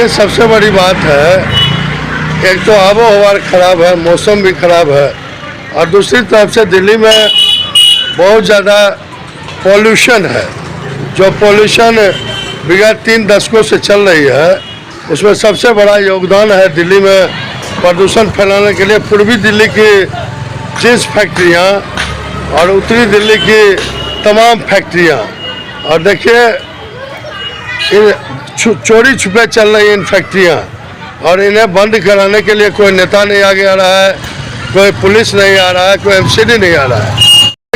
देखिए सबसे बड़ी बात है, एक तो आबो हवा खराब है, मौसम भी खराब है, और दूसरी तरफ से दिल्ली में बहुत ज़्यादा पॉल्यूशन है। जो पॉल्यूशन विगत 3 दशकों से चल रही है, उसमें सबसे बड़ा योगदान है दिल्ली में प्रदूषण फैलाने के लिए पूर्वी दिल्ली की जींस फैक्ट्रियाँ और उत्तरी दिल्ली की तमाम फैक्ट्रियाँ। और देखिए इन चोरी छुपे चल रही इन फैक्ट्रियाँ, और इन्हें बंद कराने के लिए कोई नेता नहीं आगे आ रहा है, कोई पुलिस नहीं आ रहा है, कोई एमसीडी नहीं आ रहा है।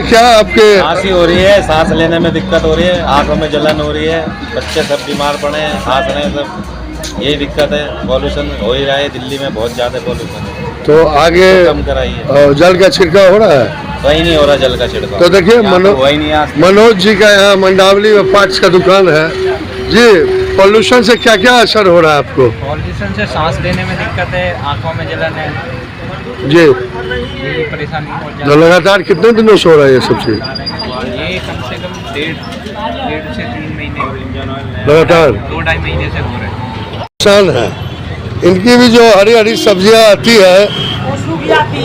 क्या आपके खांसी हो रही है, सांस लेने में दिक्कत हो रही है, आंखों में जलन हो रही है, बच्चे सब बीमार पड़े हैं, खांस रहे हैं सब, यही दिक्कत है। पॉल्यूशन हो ही रहा है दिल्ली में, बहुत ज़्यादा पॉल्यूशन है। तो आगे तो कम कराइए। जल का छिड़काव हो रहा है? वही नहीं हो रहा जल का छिड़काव। तो देखिए मनोज जी का यहाँ मंडावली में पार्ट्स का दुकान है जी। पॉल्यूशन से क्या क्या असर हो रहा है आपको? पॉल्यूशन से सांस लेने में दिक्कत है, आंखों में जलन है जी, ये परेशानी तो लगातार कितने दिनों से हो रहा है ये सब चीज? ये कम से कम डेढ़ से 3 महीने लगातार 2-2.5 महीने से हो रहा है। नुकसान है। इनकी भी जो हरी हरी सब्जियां आती है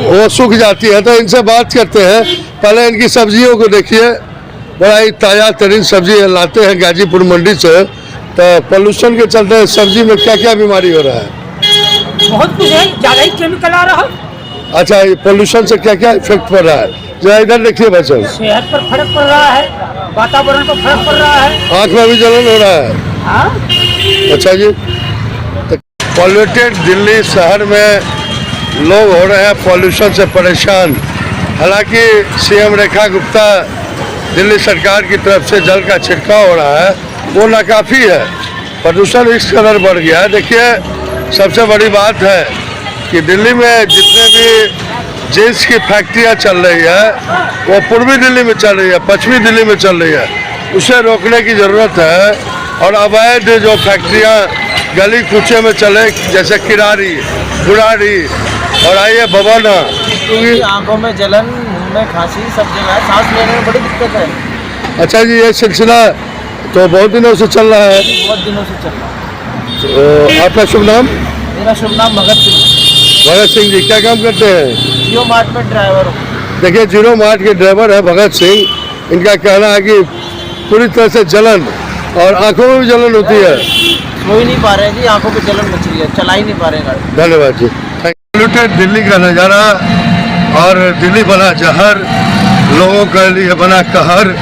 वो सूख जाती है, तो इनसे बात करते हैं। पहले इनकी सब्जियों को देखिए, बड़ा ही ताज़ा तरीन सब्जी लाते हैं गाजीपुर मंडी से। तो पोल्यूशन के चलते सब्जी में क्या क्या बीमारी हो रहा है? बहुत कुछ है, ज़्यादा ही केमिकल आ रहा है। अच्छा, ये पोल्यूशन से क्या क्या इफेक्ट पड़ रहा है? जरा इधर देखिए बच्चों। सेहत पर फर्क पड़ रहा है, वातावरण पर फर्क पड़ रहा है, आँख में भी जलन हो रहा है। हाँ? अच्छा जी, तो पॉल्यूटेड दिल्ली शहर में लोग हो रहे हैं पॉल्यूशन से परेशान। हालांकि सीएम रेखा गुप्ता दिल्ली सरकार की तरफ से जल का छिड़काव हो रहा है, वो नाकाफ़ी है। प्रदूषण इस कदर बढ़ गया है। देखिए सबसे बड़ी बात है कि दिल्ली में जितने भी जींस की फैक्ट्रियाँ चल रही है, वो पूर्वी दिल्ली में चल रही है, पश्चिमी दिल्ली में चल रही है, उसे रोकने की ज़रूरत है। और अवैध जो फैक्ट्रियाँ गली कूचे में चले, जैसे किरारी, बुराड़ी और आइए बबाना, क्योंकि आंखों में जलन, मुंह में खांसी, सब जगह सांस लेने में बड़ी दिक्कत है। अच्छा जी, ये सिलसिला तो बहुत दिनों से चल रहा है? बहुत दिनों से चल रहा है। तो आपका शुभ नाम? मेरा शुभ नाम भगत सिंह। भगत सिंह जी क्या काम करते हैं? जियो मार्ट में ड्राइवर हूँ। देखिए जीरो मार्ट के ड्राइवर है भगत सिंह। इनका कहना है कि पूरी तरह से जलन और आंखों में भी जलन होती है। सो ही नहीं पा रहे जी, आंखों में जलन मच रही है, चला ही नहीं पा रहे गाड़ी। धन्यवाद जी। पॉल्यूटेड दिल्ली का नज़ारा, और दिल्ली बना जहर, लोगों के लिए बना कहर।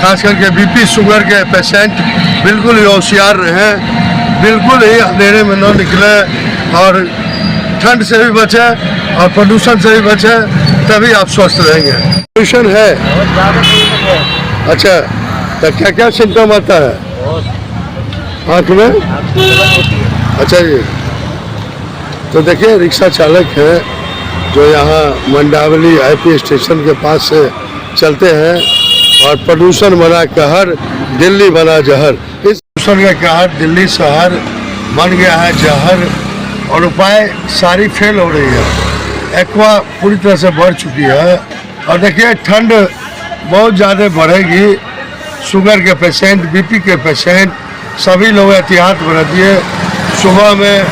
खास करके बीपी शुगर के पेशेंट बिल्कुल ही होशियार रहें, बिल्कुल ही अंधेरे में न निकले, और ठंड से भी बचें और प्रदूषण से भी बचें, तभी आप स्वस्थ रहेंगे। पोल्यूशन है बहुत ज़्यादा पोल्यूशन है। अच्छा, तो क्या क्या सिम्टम आता है आँख में? अच्छा जी, तो देखिए रिक्शा चालक हैं जो यहाँ मंडावली आईपी स्टेशन के पास से चलते हैं, और प्रदूषण बना कहर, दिल्ली बना जहर। इस प्रदूषण का कहर दिल्ली शहर बन गया है जहर, और उपाय सारी फेल हो रही है। एक्वा पूरी तरह से बढ़ चुकी है, और देखिए ठंड बहुत ज़्यादा बढ़ेगी। शुगर के पेशेंट, बीपी के पेशेंट, सभी लोग एहतियात बरतिए। सुबह में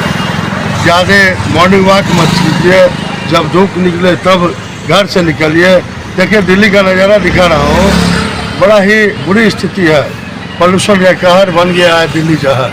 ज़्यादा मॉर्निंग वॉक मत कीजिए, जब धूप निकले तब घर से निकलिए। देखिए दिल्ली का नज़ारा दिखा रहा हूँ, बड़ा ही बुरी स्थिति है। पोल्यूशन का कहर बन गया है दिल्ली जहर।